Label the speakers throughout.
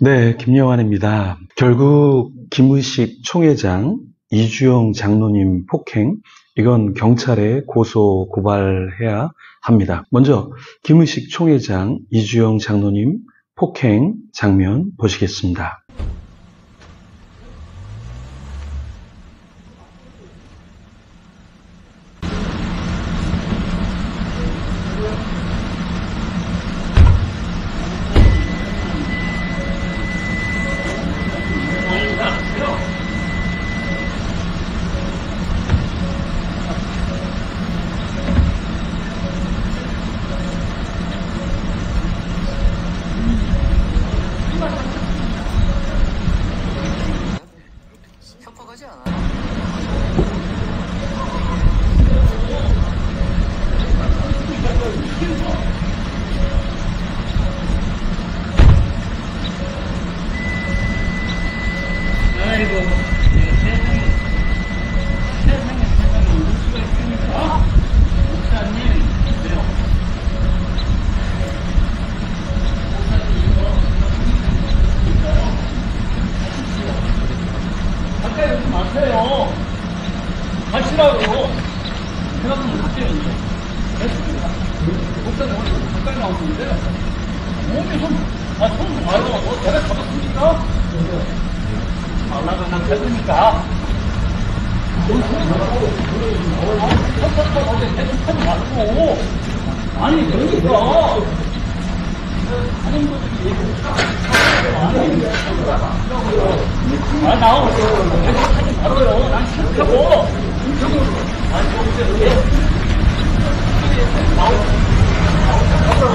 Speaker 1: 네, 김영환입니다. 결국 김의식 총회장, 이주영 장로님 폭행, 이건 경찰에 고소 고발해야 합니다. 먼저 김의식 총회장, 이주영 장로님 폭행 장면 보시겠습니다.
Speaker 2: 협박하지 않아.
Speaker 3: 아이고, 세상에 울 수가 있습니까? 목사님, 그래요. 목사님, 가까이 오지 마세요. 가시라고. 제가 좀 할게요, 이제. 됐습니다. 목사님, 오늘 가까이 나오시는데, 몸이 손 봐요. 내가 잡았습니까? 말라고 난 됐으니까. 어제 계속 하지 말고. 아니, 그러니까. 하는 분들이 나오고. 계속 하지 말아요. 난 싫다고.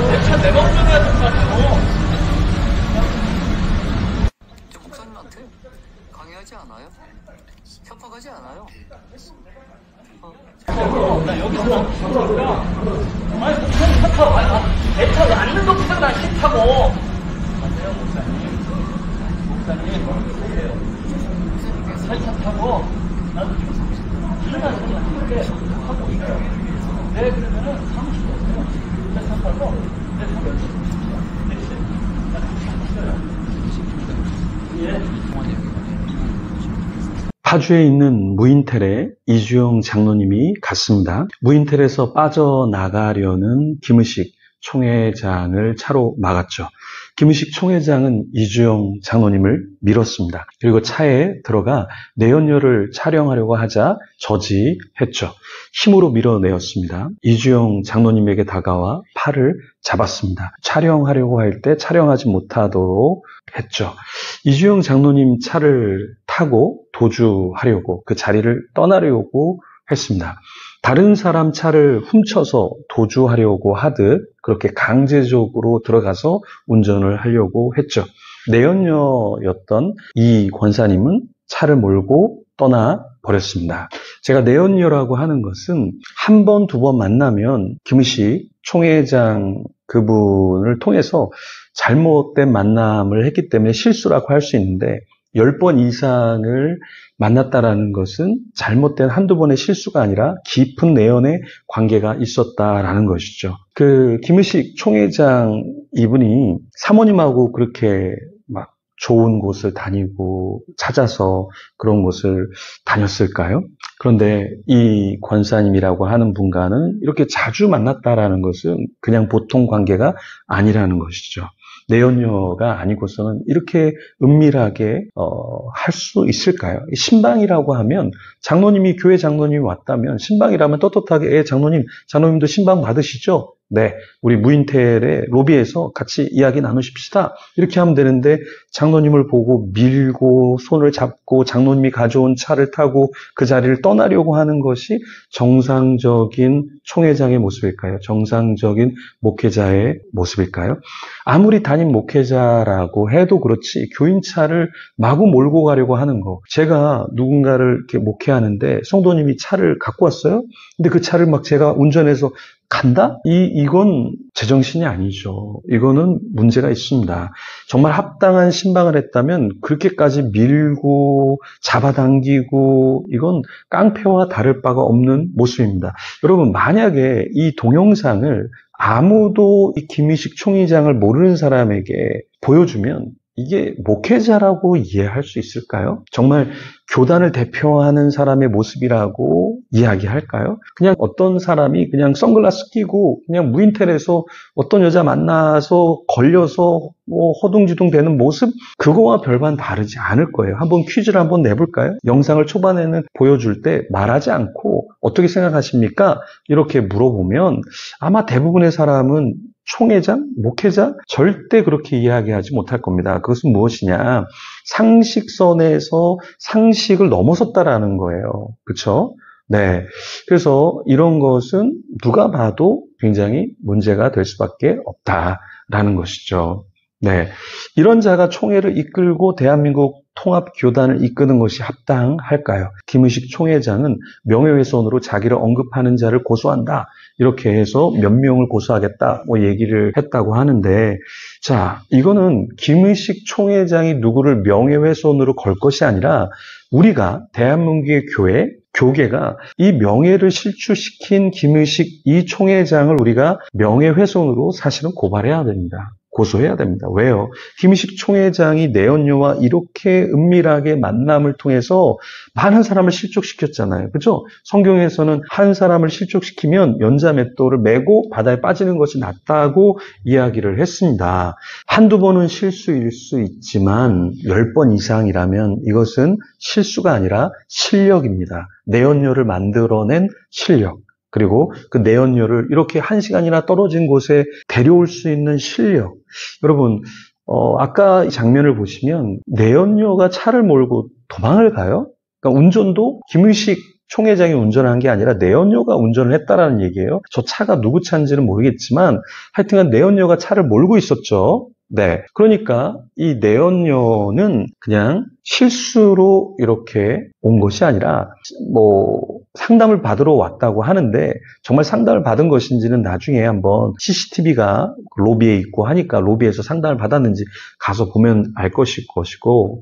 Speaker 3: 내 차 내가 운전해야 될 거 아니에요.
Speaker 2: 목사님한테 강요하지 않아요? 협박하지 않아요?
Speaker 3: 나 여기서 아니 목사님 차 타고 내 차에 앉는 것부터 난 싫다고. 맞아요 목사님. 목사님 살차 타고 나도 일어나 소리 하는데 하고 있어요. 네 그러면은 사무실 오세요. 내 차 타고 내 차에
Speaker 1: 파주에 있는 무인텔에 이주영 장로님이 갔습니다. 무인텔에서 빠져나가려는 김의식 총회장을 차로 막았죠. 김의식 총회장은 이주영 장로님을 밀었습니다. 그리고 차에 들어가 내연녀를 촬영하려고 하자 저지했죠. 힘으로 밀어내었습니다. 이주영 장로님에게 다가와 팔을 잡았습니다. 촬영하려고 할 때 촬영하지 못하도록 했죠. 이주영 장로님 차를 타고 도주하려고 그 자리를 떠나려고 했습니다. 다른 사람 차를 훔쳐서 도주하려고 하듯 그렇게 강제적으로 들어가서 운전을 하려고 했죠. 내연녀였던 이 권사님은 차를 몰고 떠나버렸습니다. 제가 내연녀라고 하는 것은 한 번, 두 번 만나면 김의식 총회장 그분을 통해서 잘못된 만남을 했기 때문에 실수라고 할 수 있는데 10번 이상을 만났다라는 것은 잘못된 한두 번의 실수가 아니라 깊은 내연의 관계가 있었다라는 것이죠. 그 김의식 총회장 이분이 사모님하고 그렇게 막 좋은 곳을 다니고 찾아서 그런 곳을 다녔을까요? 그런데 이 권사님이라고 하는 분과는 이렇게 자주 만났다라는 것은 그냥 보통 관계가 아니라는 것이죠. 내연녀가 아니고서는 이렇게 은밀하게 할 수 있을까요? 신방이라고 하면 장로님이 교회 장로님이 왔다면 신방이라면 떳떳하게 장로님도 신방 받으시죠? 네, 우리 무인텔의 로비에서 같이 이야기 나누십시다. 이렇게 하면 되는데 장로님을 보고 밀고 손을 잡고 장로님이 가져온 차를 타고 그 자리를 떠나려고 하는 것이 정상적인 총회장의 모습일까요? 정상적인 목회자의 모습일까요? 아무리 담임 목회자라고 해도 그렇지 교인 차를 마구 몰고 가려고 하는 거. 제가 누군가를 이렇게 목회하는데 성도님이 차를 갖고 왔어요? 근데 그 차를 막 제가 운전해서 간다? 이건 제정신이 아니죠. 이거는 문제가 있습니다. 정말 합당한 신방을 했다면 그렇게까지 밀고 잡아당기고 이건 깡패와 다를 바가 없는 모습입니다. 여러분 만약에 이 동영상을 아무도 이 김의식 총회장을 모르는 사람에게 보여주면 이게 목회자라고 이해할 수 있을까요? 정말 교단을 대표하는 사람의 모습이라고 이야기할까요? 그냥 어떤 사람이 그냥 선글라스 끼고 그냥 무인텔에서 어떤 여자 만나서 걸려서 뭐 허둥지둥 되는 모습? 그거와 별반 다르지 않을 거예요. 한번 퀴즈를 한번 내볼까요? 영상을 초반에는 보여줄 때 말하지 않고 어떻게 생각하십니까? 이렇게 물어보면 아마 대부분의 사람은 총회장, 목회자 절대 그렇게 이야기하지 못할 겁니다. 그것은 무엇이냐? 상식선에서 상식을 넘어섰다라는 거예요. 그렇죠? 네. 그래서 이런 것은 누가 봐도 굉장히 문제가 될 수밖에 없다라는 것이죠. 네. 이런 자가 총회를 이끌고 대한민국 통합교단을 이끄는 것이 합당할까요? 김의식 총회장은 명예훼손으로 자기를 언급하는 자를 고소한다. 이렇게 해서 몇 명을 고소하겠다. 뭐 얘기를 했다고 하는데, 자, 이거는 김의식 총회장이 누구를 명예훼손으로 걸 것이 아니라 우리가 대한민국의 교계가 이 명예를 실추시킨 김의식 이 총회장을 우리가 명예훼손으로 사실은 고발해야 됩니다. 고소해야 됩니다. 왜요? 김의식 총회장이 내연녀와 이렇게 은밀하게 만남을 통해서 많은 사람을 실족시켰잖아요. 그렇죠? 성경에서는 한 사람을 실족시키면 연자맷돌을 메고 바다에 빠지는 것이 낫다고 이야기를 했습니다. 한두 번은 실수일 수 있지만 10번 이상이라면 이것은 실수가 아니라 실력입니다. 내연녀를 만들어낸 실력. 그리고 그 내연녀를 이렇게 1시간이나 떨어진 곳에 데려올 수 있는 실력. 여러분, 아까 이 장면을 보시면 내연녀가 차를 몰고 도망을 가요? 그러니까 운전도 김의식 총회장이 운전한 게 아니라 내연녀가 운전을 했다라는 얘기예요. 저 차가 누구 차인지는 모르겠지만 하여튼간 내연녀가 차를 몰고 있었죠. 네. 그러니까 이 내연녀는 그냥 실수로 이렇게 온 것이 아니라 뭐 상담을 받으러 왔다고 하는데 정말 상담을 받은 것인지는 나중에 한번 CCTV가 로비에 있고 하니까 로비에서 상담을 받았는지 가서 보면 알 것이고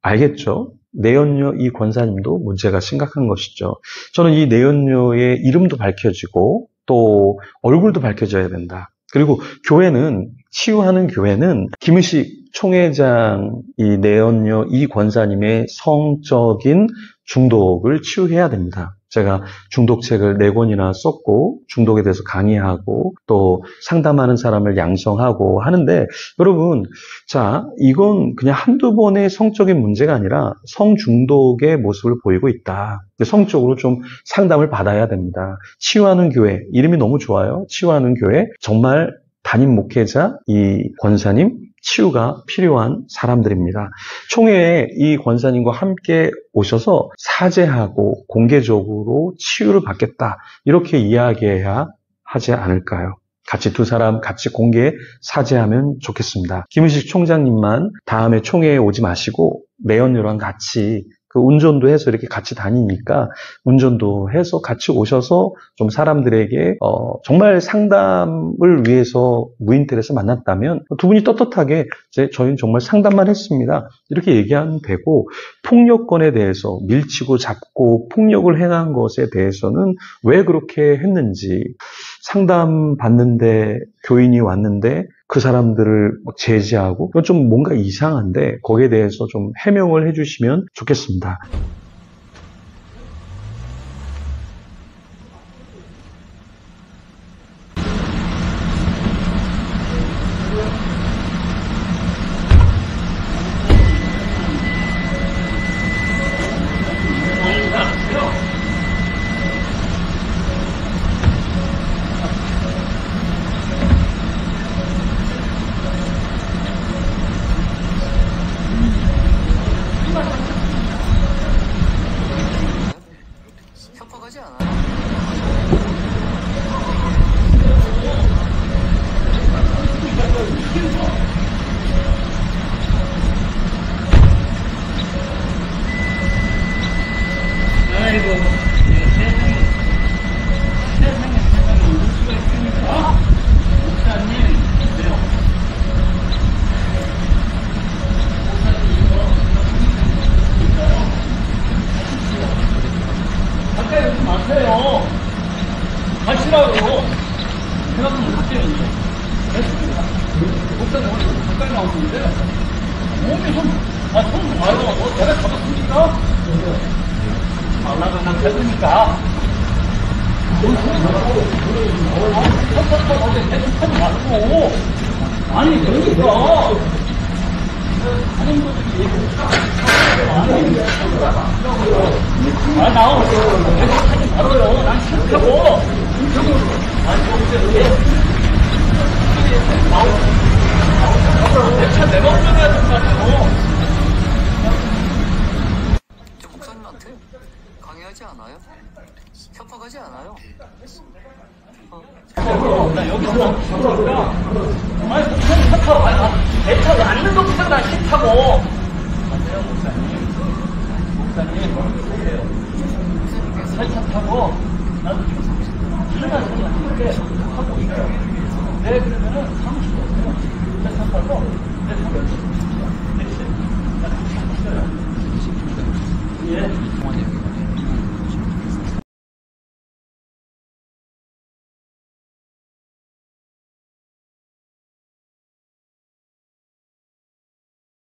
Speaker 1: 알겠죠? 내연녀 이 권사님도 문제가 심각한 것이죠. 저는 이 내연녀의 이름도 밝혀지고 또 얼굴도 밝혀져야 된다. 그리고 교회는 치유하는 교회는 김의식 총회장 이 내연녀 이 권사님의 성적인 중독을 치유해야 됩니다. 제가 중독책을 4권이나 썼고 중독에 대해서 강의하고 또 상담하는 사람을 양성하고 하는데 여러분 자 이건 그냥 한두 번의 성적인 문제가 아니라 성중독의 모습을 보이고 있다. 성적으로 좀 상담을 받아야 됩니다. 치유하는 교회 이름이 너무 좋아요. 치유하는 교회 정말 담임 목회자 이 권사님 치유가 필요한 사람들입니다. 총회에 이 권사님과 함께 오셔서 사죄하고 공개적으로 치유를 받겠다. 이렇게 이야기해야 하지 않을까요? 같이 두 사람 같이 공개 사죄하면 좋겠습니다. 김의식 총장님만 다음에 총회에 오지 마시고 내연녀랑 같이 그 운전도 해서 이렇게 같이 다니니까 운전도 해서 같이 오셔서 좀 사람들에게 정말 상담을 위해서 무인텔에서 만났다면 두 분이 떳떳하게 저희는 정말 상담만 했습니다. 이렇게 얘기하면 되고 폭력건에 대해서 밀치고 잡고 폭력을 행한 것에 대해서는 왜 그렇게 했는지 상담 받는데 교인이 왔는데 그 사람들을 제지하고 이건 좀 뭔가 이상한데 거기에 대해서 좀 해명을 해주시면 좋겠습니다.
Speaker 3: 아유, 내가 잡았습니까? 나는 됐으니까. 대충하지 말고. 아니, 그러니까. 사장님들이 나 하지 말아요. 난 싫다고. 아니, 내가 운전해야 될 거 아니에요.
Speaker 2: 저 목사님한테 강요하지 않아요? 협박하지 않아요?
Speaker 3: 나 여기서 나니까 아니 목사님 싫다고 내 차 앉는 것부터 난 싫다고. 맞아요 목사님 보세요. 살차 타고 나도 좀 하나 하고 있어요. 네 그러면은 30분